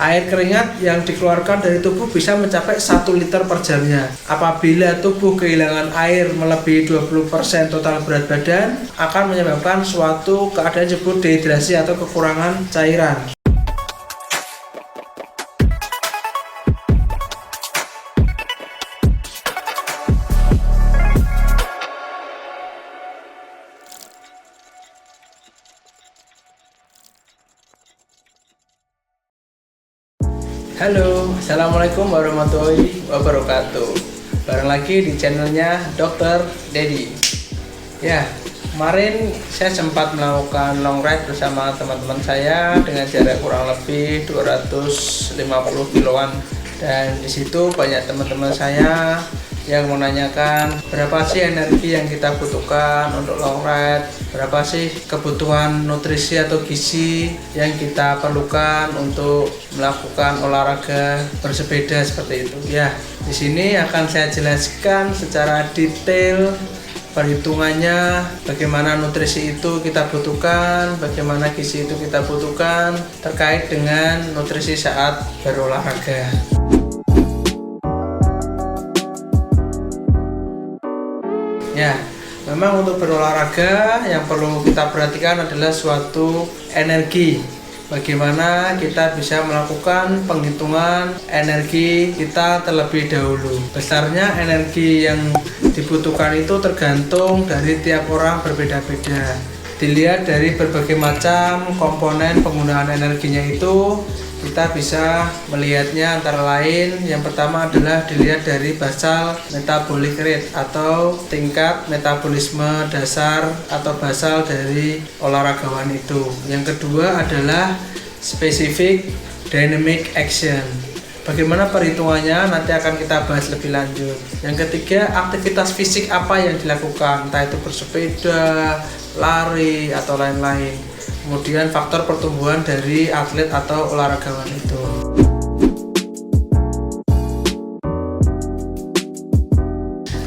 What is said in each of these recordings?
Air keringat yang dikeluarkan dari tubuh bisa mencapai 1 liter per jamnya. Apabila tubuh kehilangan air melebihi 20% total berat badan, akan menyebabkan suatu keadaan disebut dehidrasi atau kekurangan cairan. Halo, assalamualaikum warahmatullahi wabarakatuh. Bareng lagi di channelnya Dr. Dedi. Ya, kemarin saya sempat melakukan long ride bersama teman-teman saya dengan jarak kurang lebih 250 kiloan. Dan disitu banyak teman-teman saya yang menanyakan berapa sih energi yang kita butuhkan untuk long ride, berapa sih kebutuhan nutrisi atau gizi yang kita perlukan untuk melakukan olahraga bersepeda seperti itu. Ya, di sini akan saya jelaskan secara detail perhitungannya, bagaimana nutrisi itu kita butuhkan, bagaimana gizi itu kita butuhkan terkait dengan nutrisi saat berolahraga. Ya, memang untuk berolahraga yang perlu kita perhatikan adalah suatu energi. Bagaimana kita bisa melakukan penghitungan energi kita terlebih dahulu. Besarnya energi yang dibutuhkan itu tergantung dari tiap orang berbeda-beda. Dilihat dari berbagai macam komponen penggunaan energinya itu, kita bisa melihatnya antara lain. Yang pertama adalah dilihat dari basal metabolic rate atau tingkat metabolisme dasar atau basal dari olahragawan itu. Yang kedua adalah specific dynamic action. Bagaimana perhitungannya nanti akan kita bahas lebih lanjut. Yang ketiga, aktivitas fisik apa yang dilakukan, entah itu bersepeda, lari atau lain-lain. Kemudian faktor pertumbuhan dari atlet atau olahragawan itu.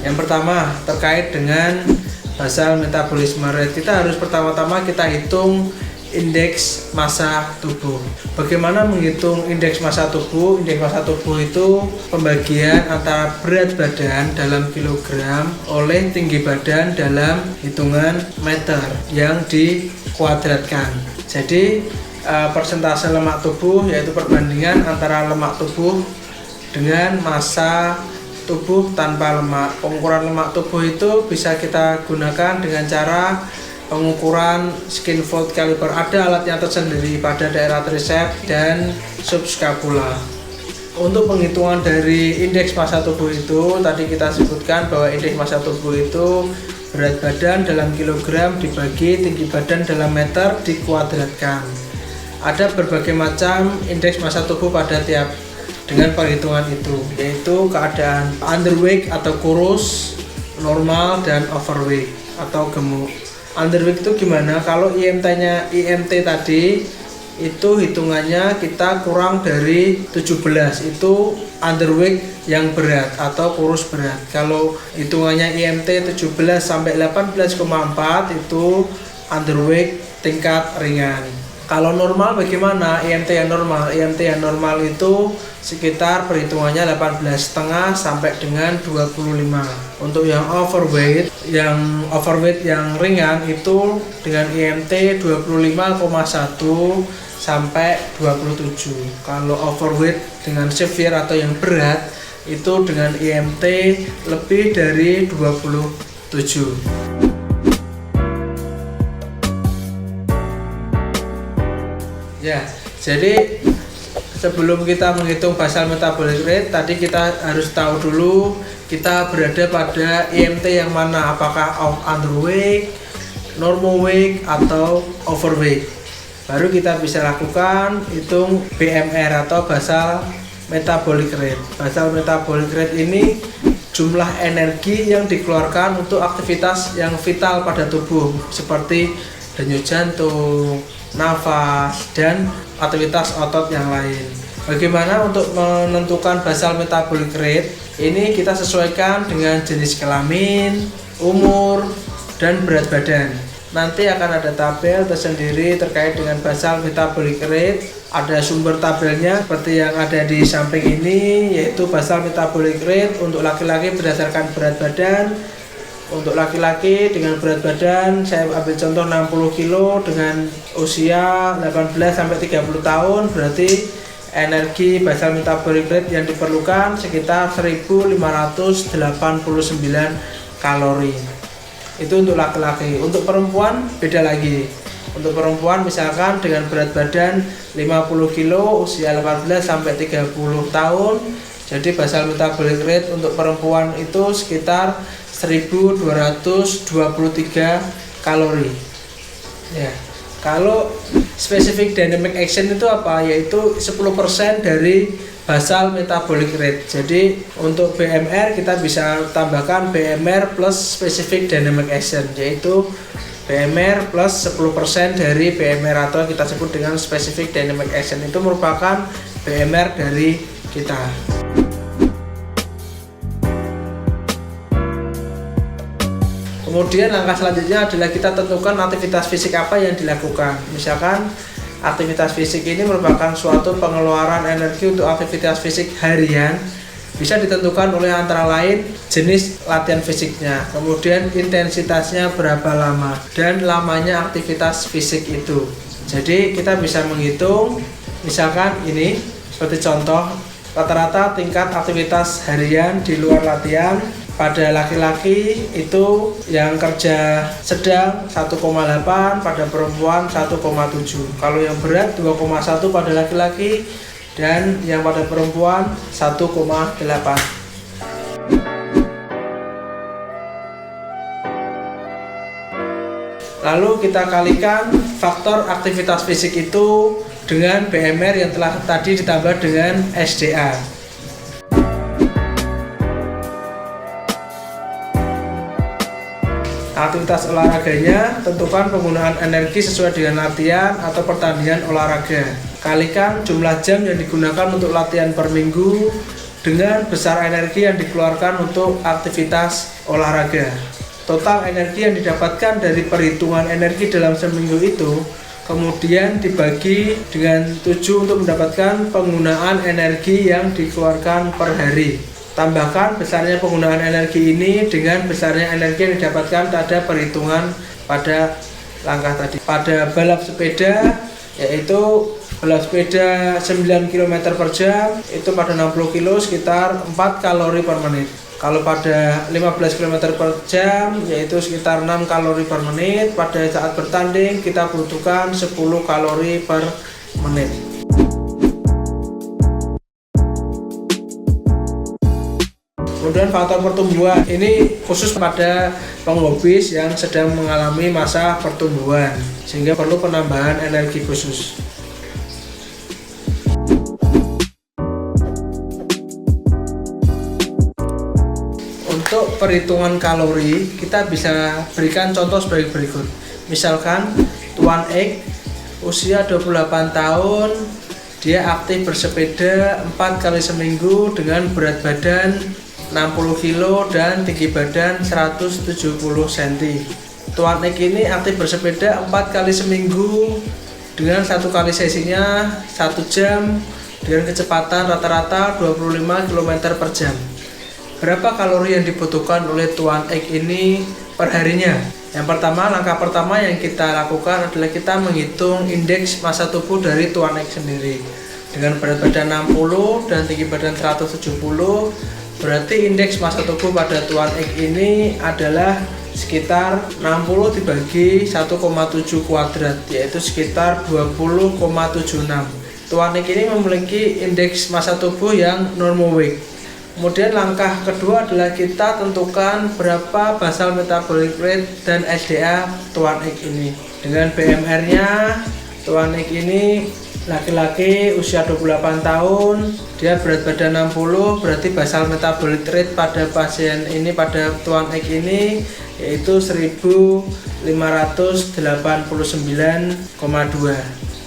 Yang pertama terkait dengan basal metabolisme rate, kita harus pertama-tama kita hitung indeks massa tubuh. Bagaimana menghitung indeks massa tubuh? Indeks massa tubuh itu pembagian antara berat badan dalam kilogram oleh tinggi badan dalam hitungan meter yang dikuadratkan. Jadi persentase lemak tubuh yaitu perbandingan antara lemak tubuh dengan massa tubuh tanpa lemak. Pengukuran lemak tubuh itu bisa kita gunakan dengan cara pengukuran skin fold caliper. Ada alatnya tersendiri pada daerah triceps dan subscapula. Untuk penghitungan dari indeks massa tubuh itu, tadi kita sebutkan bahwa indeks massa tubuh itu berat badan dalam kilogram dibagi tinggi badan dalam meter dikuadratkan. Ada berbagai macam indeks massa tubuh pada tiap dengan perhitungan itu, yaitu keadaan underweight atau kurus, normal, dan overweight atau gemuk. Underweight itu gimana? Kalau IMT tadi itu hitungannya kita kurang dari 17, itu underweight yang berat atau kurus berat. Kalau hitungannya IMT 17 sampai 18,4 itu underweight tingkat ringan. Kalau normal bagaimana? IMT yang normal. IMT yang normal itu sekitar perhitungannya 18,5 sampai dengan 25. Untuk yang overweight yang ringan itu dengan IMT 25,1 sampai 27. Kalau overweight dengan severe atau yang berat itu dengan IMT lebih dari 27. Ya, jadi sebelum kita menghitung basal metabolic rate, tadi kita harus tahu dulu kita berada pada IMT yang mana, apakah underweight, normal weight, atau overweight. Baru kita bisa lakukan hitung BMR atau basal metabolic rate. Basal metabolic rate ini jumlah energi yang dikeluarkan untuk aktivitas yang vital pada tubuh seperti denyut jantung, nafas, dan aktivitas otot yang lain. Bagaimana untuk menentukan basal metabolic rate? Ini kita sesuaikan dengan jenis kelamin, umur, dan berat badan. Nanti akan ada tabel tersendiri terkait dengan basal metabolic rate Ada sumber tabelnya seperti yang ada di samping ini, yaitu basal metabolic rate untuk laki-laki berdasarkan berat badan. Untuk laki-laki dengan berat badan saya ambil contoh 60 kg dengan usia 18 sampai 30 tahun, berarti energi basal metabolic rate yang diperlukan sekitar 1589 kalori. Itu untuk laki-laki. Untuk perempuan beda lagi. Untuk perempuan misalkan dengan berat badan 50 kg, usia 18 sampai 30 tahun, jadi basal metabolic rate untuk perempuan itu sekitar 1223 kalori. Ya. Kalau specific dynamic action itu apa? Yaitu 10% dari basal metabolic rate. Jadi untuk BMR kita bisa tambahkan BMR plus specific dynamic action, yaitu BMR plus 10% dari BMR atau kita sebut dengan specific dynamic action, itu merupakan BMR dari kita. Kemudian langkah selanjutnya adalah kita tentukan aktivitas fisik apa yang dilakukan. Misalkan aktivitas fisik ini merupakan suatu pengeluaran energi untuk aktivitas fisik harian, bisa ditentukan oleh antara lain jenis latihan fisiknya, kemudian intensitasnya berapa lama, dan lamanya aktivitas fisik itu. Jadi kita bisa menghitung, misalkan ini seperti contoh, rata-rata tingkat aktivitas harian di luar latihan pada laki-laki itu yang kerja sedang 1,8, pada perempuan 1,7. Kalau yang berat 2,1 pada laki-laki, dan yang pada perempuan 1,8. Lalu kita kalikan faktor aktivitas fisik itu dengan BMR yang telah tadi ditambah dengan SDA. Aktivitas olahraganya, tentukan penggunaan energi sesuai dengan latihan atau pertandingan olahraga. Kalikan jumlah jam yang digunakan untuk latihan per minggu dengan besar energi yang dikeluarkan untuk aktivitas olahraga. Total energi yang didapatkan dari perhitungan energi dalam seminggu itu kemudian dibagi dengan 7 untuk mendapatkan penggunaan energi yang dikeluarkan per hari. Tambahkan besarnya penggunaan energi ini dengan besarnya energi yang didapatkan pada perhitungan pada langkah tadi. Pada balap sepeda, yaitu balap sepeda 9 km per jam, itu pada 60 kg sekitar 4 kalori per menit. Kalau pada 15 km per jam, yaitu sekitar 6 kalori per menit. Pada saat bertanding kita butuhkan 10 kalori per menit. Kemudian faktor pertumbuhan ini khusus pada penghobis yang sedang mengalami masa pertumbuhan, sehingga perlu penambahan energi khusus. Untuk perhitungan kalori kita bisa berikan contoh sebagai berikut. Misalkan Tuan X usia 28 tahun, dia aktif bersepeda 4 kali seminggu dengan berat badan 60 kg dan tinggi badan 170 cm. Tuan X ini aktif bersepeda 4 kali seminggu dengan 1 kali sesinya 1 jam dengan kecepatan rata-rata 25 km per jam. Berapa kalori yang dibutuhkan oleh Tuan X ini per harinya? Yang pertama, langkah pertama yang kita lakukan adalah kita menghitung indeks massa tubuh dari Tuan X sendiri. Dengan berat badan 60 dan tinggi badan 170, berarti indeks massa tubuh pada Tuan X ini adalah sekitar 60 dibagi 1,7 kuadrat, yaitu sekitar 20,76. Tuan X ini memiliki indeks massa tubuh yang normal weight. Kemudian langkah kedua adalah kita tentukan berapa basal metabolic rate dan SDA Tuan X ini. Dengan BMR-nya, Tuan X ini laki-laki usia 28 tahun, dia berat badan 60, berarti basal metabolic rate pada pasien ini, pada Tuan X ini yaitu 1589,2.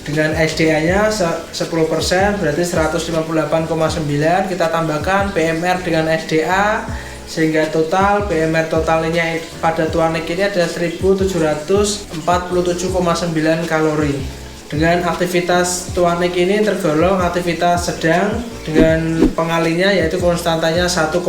Dengan SDA-nya 10%, berarti 158,9. Kita tambahkan BMR dengan SDA sehingga total BMR totalnya pada Tuan X ini ada 1747,9 kalori. Dengan aktivitas Tuanik ini tergolong aktivitas sedang dengan pengalinya yaitu konstantanya 1,8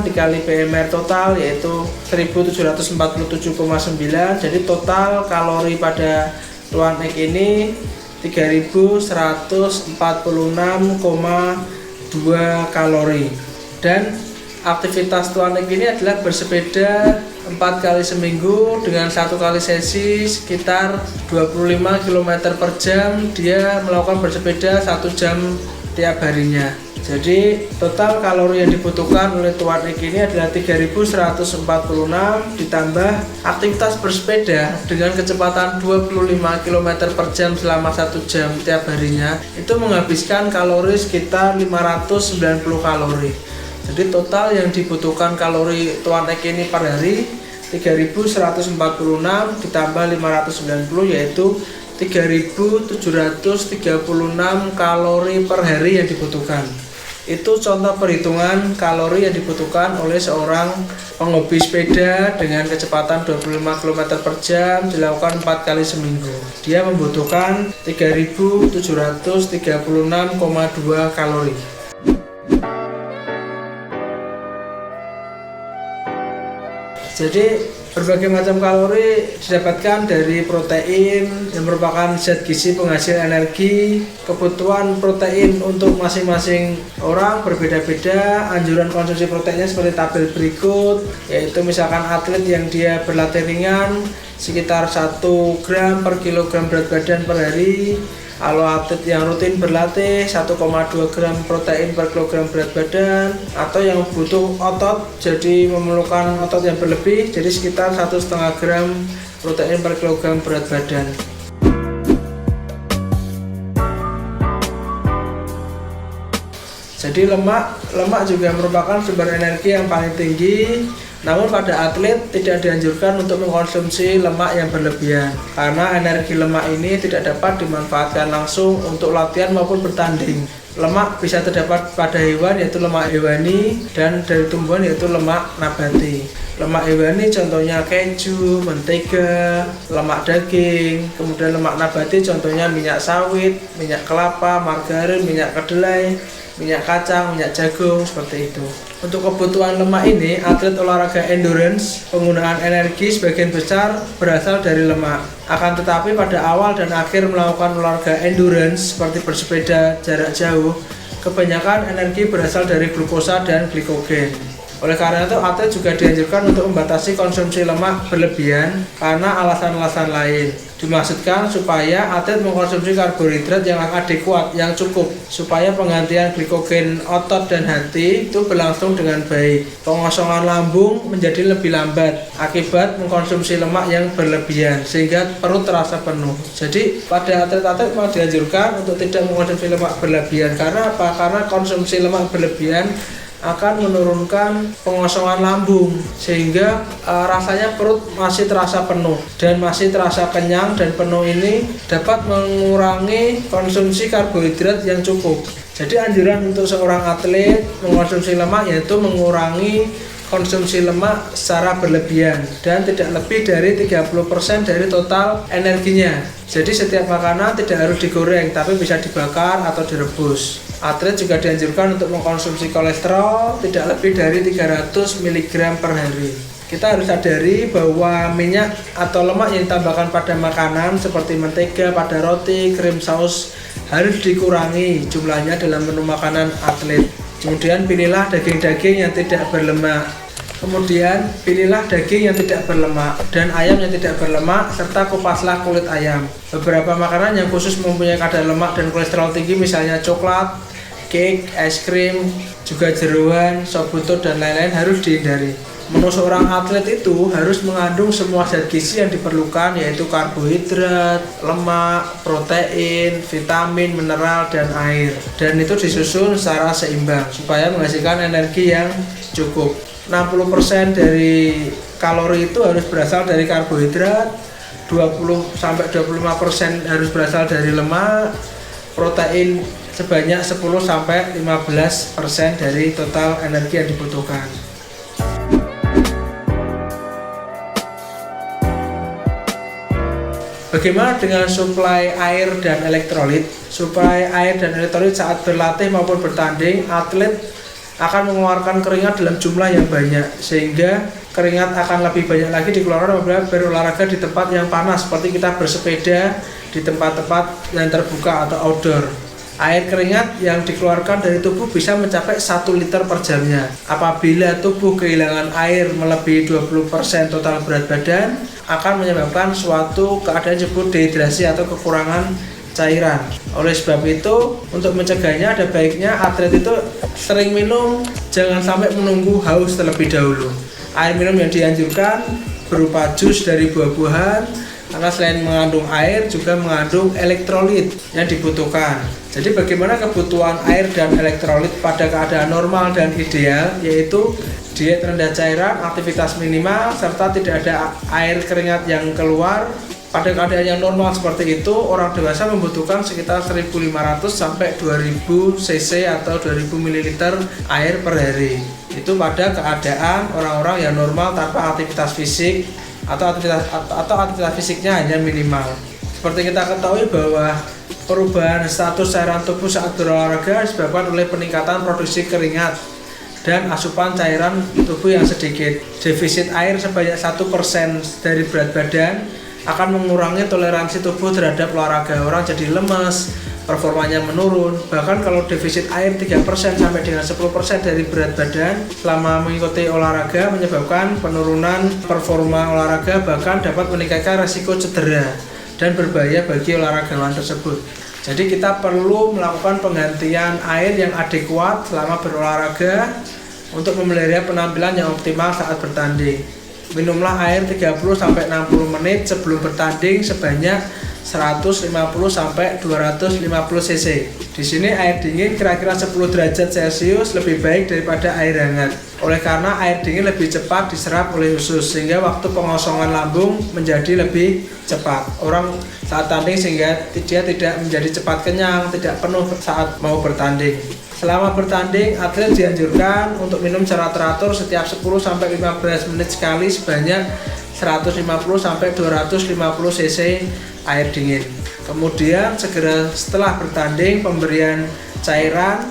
dikali PMR total yaitu 1747,9. Jadi total kalori pada Tuanik ini 3146,2 kalori. Dan aktivitas Tuanik ini adalah bersepeda 4 kali seminggu dengan 1 kali sesi sekitar 25 km per jam. Dia melakukan bersepeda 1 jam tiap harinya. Jadi total kalori yang dibutuhkan oleh Tuanik ini adalah 3146 ditambah aktivitas bersepeda dengan kecepatan 25 km per jam selama 1 jam tiap harinya, itu menghabiskan kalori sekitar 590 kalori. Jadi total yang dibutuhkan kalori Tuanik ini per hari 3146 ditambah 590 yaitu 3736 kalori per hari yang dibutuhkan. Itu contoh perhitungan kalori yang dibutuhkan oleh seorang penghobi sepeda dengan kecepatan 25 km per jam dilakukan 4 kali seminggu. Dia membutuhkan 3736,2 kalori. Jadi berbagai macam kalori didapatkan dari protein yang merupakan zat gizi penghasil energi. Kebutuhan protein untuk masing-masing orang berbeda-beda. Anjuran konsumsi proteinnya seperti tabel berikut, yaitu misalkan atlet yang dia berlatih ringan sekitar 1 gram per kilogram berat badan per hari. Kalau atlet yang rutin berlatih 1,2 gram protein per kilogram berat badan, atau yang butuh otot jadi memerlukan otot yang berlebih jadi sekitar 1,5 gram protein per kilogram berat badan. Jadi lemak juga merupakan sumber energi yang paling tinggi. Namun pada atlet tidak dianjurkan untuk mengkonsumsi lemak yang berlebihan karena energi lemak ini tidak dapat dimanfaatkan langsung untuk latihan maupun bertanding. Lemak bisa terdapat pada hewan yaitu lemak hewani dan dari tumbuhan yaitu lemak nabati. Lemak hewani contohnya keju, mentega, lemak daging. Kemudian lemak nabati contohnya minyak sawit, minyak kelapa, margarin, minyak kedelai, minyak kacang, minyak jagung, seperti itu. Untuk kebutuhan lemak ini, atlet olahraga endurance, penggunaan energi sebagian besar berasal dari lemak. Akan tetapi pada awal dan akhir melakukan olahraga endurance seperti bersepeda jarak jauh, kebanyakan energi berasal dari glukosa dan glikogen. Oleh karena itu, atlet juga dianjurkan untuk membatasi konsumsi lemak berlebihan karena alasan-alasan lain. Dimaksudkan supaya atlet mengkonsumsi karbohidrat yang adekuat, yang cukup, supaya penggantian glikogen otot dan hati itu berlangsung dengan baik. Pengosongan lambung menjadi lebih lambat akibat mengkonsumsi lemak yang berlebihan, sehingga perut terasa penuh. Jadi pada atlet-atlet mau dianjurkan untuk tidak mengkonsumsi lemak berlebihan. Karena apa? Karena konsumsi lemak berlebihan akan menurunkan pengosongan lambung sehingga rasanya perut masih terasa penuh dan masih terasa kenyang, dan penuh ini dapat mengurangi konsumsi karbohidrat yang cukup. Jadi anjuran untuk seorang atlet mengkonsumsi lemak yaitu mengurangi konsumsi lemak secara berlebihan dan tidak lebih dari 30% dari total energinya. Jadi setiap makanan tidak harus digoreng tapi bisa dibakar atau direbus. Atlet juga dianjurkan untuk mengkonsumsi kolesterol tidak lebih dari 300 mg per hari. Kita harus sadari bahwa minyak atau lemak yang ditambahkan pada makanan seperti mentega pada roti, krim, saus harus dikurangi jumlahnya dalam menu makanan atlet. Kemudian pilihlah daging-daging yang tidak berlemak. Dan ayam yang tidak berlemak, serta kupaslah kulit ayam. Beberapa makanan yang khusus mempunyai kadar lemak dan kolesterol tinggi, misalnya coklat, cake, es krim, juga jeroan, sop buntut, dan lain-lain harus dihindari. Menu seorang atlet itu harus mengandung semua zat gizi yang diperlukan, yaitu karbohidrat, lemak, protein, vitamin, mineral, dan air. Dan itu disusun secara seimbang supaya menghasilkan energi yang cukup. 60% dari kalori itu harus berasal dari karbohidrat, 20-25% harus berasal dari lemak, protein sebanyak 10-15% dari total energi yang dibutuhkan. Bagaimana dengan suplai air dan elektrolit? Suplai air dan elektrolit saat berlatih maupun bertanding, atlet akan mengeluarkan keringat dalam jumlah yang banyak, sehingga keringat akan lebih banyak lagi dikeluarkan apabila berolahraga di tempat yang panas, seperti kita bersepeda di tempat-tempat yang terbuka atau outdoor. Air keringat yang dikeluarkan dari tubuh bisa mencapai 1 liter per jamnya. Apabila tubuh kehilangan air melebihi 20% total berat badan, akan menyebabkan suatu keadaan disebut dehidrasi atau kekurangan cairan. Oleh sebab itu, untuk mencegahnya ada baiknya atlet itu sering minum, jangan sampai menunggu haus terlebih dahulu. Air minum yang dianjurkan berupa jus dari buah-buahan, karena selain mengandung air juga mengandung elektrolit yang dibutuhkan. Jadi bagaimana kebutuhan air dan elektrolit pada keadaan normal dan ideal, yaitu diet rendah cairan, aktivitas minimal, serta tidak ada air keringat yang keluar. Pada keadaan yang normal seperti itu, orang dewasa membutuhkan sekitar 1.500 sampai 2.000 cc atau 2.000 ml air per hari. Itu pada keadaan orang-orang yang normal tanpa aktivitas fisik atau aktivitas fisiknya hanya minimal. Seperti kita ketahui bahwa perubahan status cairan tubuh saat berolahraga disebabkan oleh peningkatan produksi keringat dan asupan cairan tubuh yang sedikit. Defisit air sebanyak 1% dari berat badan akan mengurangi toleransi tubuh terhadap olahraga. Orang jadi lemas, performanya menurun. Bahkan kalau defisit air 3% sampai dengan 10% dari berat badan selama mengikuti olahraga menyebabkan penurunan performa olahraga, bahkan dapat meningkatkan resiko cedera dan berbahaya bagi olahragawan tersebut. Jadi kita perlu melakukan penggantian air yang adekuat selama berolahraga untuk memelihara penampilan yang optimal saat bertanding. Minumlah air 30-60 menit sebelum bertanding sebanyak 150 sampai 250 cc. Di sini air dingin kira-kira 10 derajat Celcius lebih baik daripada air hangat. Oleh karena air dingin lebih cepat diserap oleh usus, sehingga waktu pengosongan lambung menjadi lebih cepat. Orang saat tanding sehingga dia tidak menjadi cepat kenyang, tidak penuh saat mau bertanding. Selama bertanding, atlet dianjurkan untuk minum secara teratur setiap 10-15 menit sekali sebanyak 150-250 cc air dingin. Kemudian segera setelah bertanding, pemberian cairan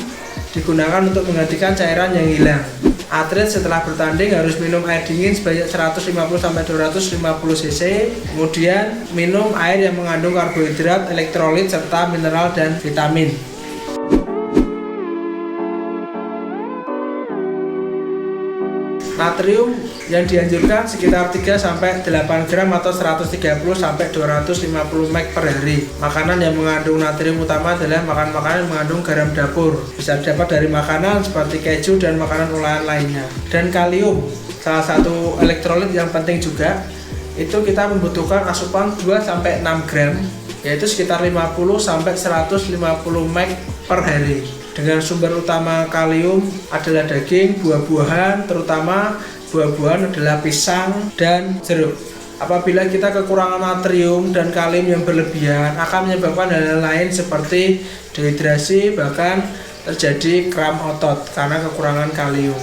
digunakan untuk menggantikan cairan yang hilang. Atlet setelah bertanding harus minum air dingin sebanyak 150-250 cc. Kemudian minum air yang mengandung karbohidrat, elektrolit, serta mineral dan vitamin. Natrium yang dianjurkan sekitar 3-8 gram atau 130-250 mg per hari. Makanan yang mengandung natrium utama adalah makanan yang mengandung garam dapur. Bisa didapat dari makanan seperti keju dan makanan olahan lainnya. Dan kalium, salah satu elektrolit yang penting juga, itu kita membutuhkan asupan 2-6 gram, yaitu sekitar 50-150 mg per hari. Dengan sumber utama kalium adalah daging, buah-buahan, terutama buah-buahan adalah pisang dan jeruk. Apabila kita kekurangan natrium dan kalium yang berlebihan akan menyebabkan hal lain seperti dehidrasi, bahkan terjadi kram otot karena kekurangan kalium.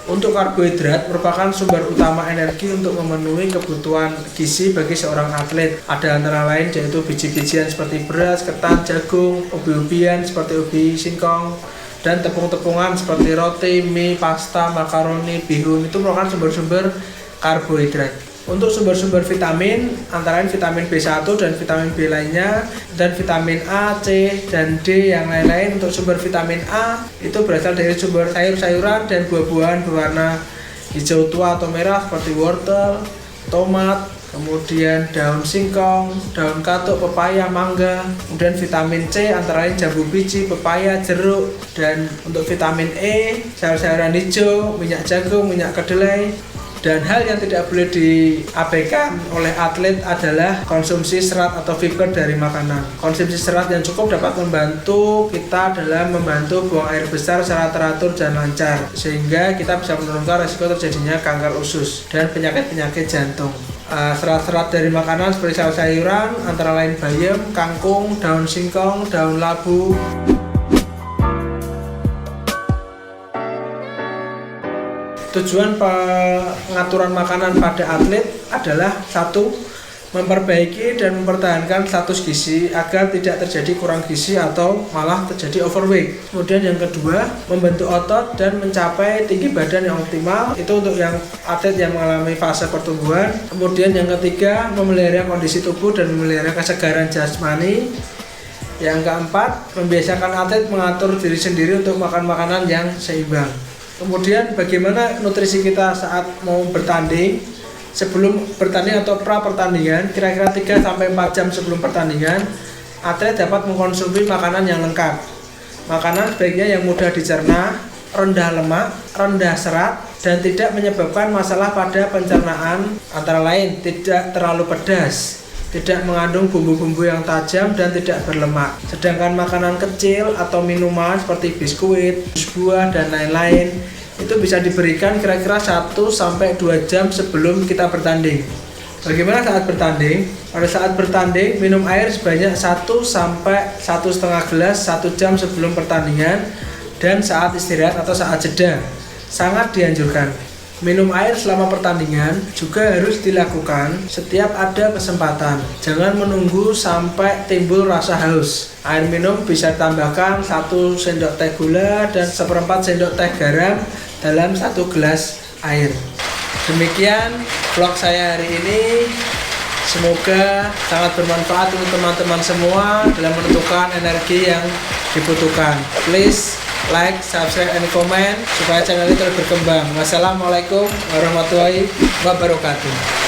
Untuk karbohidrat merupakan sumber utama energi untuk memenuhi kebutuhan gizi bagi seorang atlet. Ada antara lain yaitu biji-bijian seperti beras, ketan, jagung, ubi-ubian seperti ubi singkong, dan tepung-tepungan seperti roti, mie, pasta, makaroni, bihun. Itu merupakan sumber-sumber karbohidrat. Untuk sumber-sumber vitamin, antara lain vitamin B1 dan vitamin B lainnya, dan vitamin A, C, dan D yang lain-lain. Untuk sumber vitamin A itu berasal dari sumber sayur-sayuran dan buah-buahan berwarna hijau tua atau merah seperti wortel, tomat, kemudian daun singkong, daun katuk, pepaya, mangga. Kemudian vitamin C antara lain jambu biji, pepaya, jeruk. Dan untuk vitamin E, sayur-sayuran hijau, minyak jagung, minyak kedelai. Dan hal yang tidak boleh diabaikan oleh atlet adalah konsumsi serat atau fiber dari makanan. Konsumsi serat yang cukup dapat membantu kita dalam membantu buang air besar secara teratur dan lancar, sehingga kita bisa menurunkan risiko terjadinya kanker usus dan penyakit-penyakit jantung. Serat-serat dari makanan seperti sayur-sayuran antara lain bayam, kangkung, daun singkong, daun labu. Tujuan pengaturan makanan pada atlet adalah satu, memperbaiki dan mempertahankan status gizi agar tidak terjadi kurang gizi atau malah terjadi overweight. Kemudian yang kedua, membentuk otot dan mencapai tinggi badan yang optimal, itu untuk yang atlet yang mengalami fase pertumbuhan. Kemudian yang ketiga, memelihara kondisi tubuh dan memelihara kesegaran jasmani. Yang keempat, membiasakan atlet mengatur diri sendiri untuk makan makanan yang seimbang. Kemudian bagaimana nutrisi kita saat mau bertanding? Sebelum bertanding atau pra pertandingan, kira-kira 3-4 jam sebelum pertandingan, atlet dapat mengkonsumsi makanan yang lengkap. Makanan sebaiknya yang mudah dicerna, rendah lemak, rendah serat, dan tidak menyebabkan masalah pada pencernaan, antara lain tidak terlalu pedas, tidak mengandung bumbu-bumbu yang tajam, dan tidak berlemak. Sedangkan makanan kecil atau minuman seperti biskuit, jus buah, dan lain-lain itu bisa diberikan kira-kira 1-2 jam sebelum kita bertanding. Bagaimana saat bertanding? Pada saat bertanding, minum air sebanyak 1-1,5 gelas 1 jam sebelum pertandingan, dan saat istirahat atau saat jeda. Sangat dianjurkan. Minum air selama pertandingan juga harus dilakukan setiap ada kesempatan. Jangan menunggu sampai timbul rasa haus. Air minum bisa ditambahkan 1 sendok teh gula dan 1/4 sendok teh garam dalam 1 gelas air. Demikian vlog saya hari ini. Semoga sangat bermanfaat untuk teman-teman semua dalam menentukan energi yang dibutuhkan. Please like, subscribe, and comment supaya channel ini terus berkembang. Wassalamualaikum warahmatullahi wabarakatuh.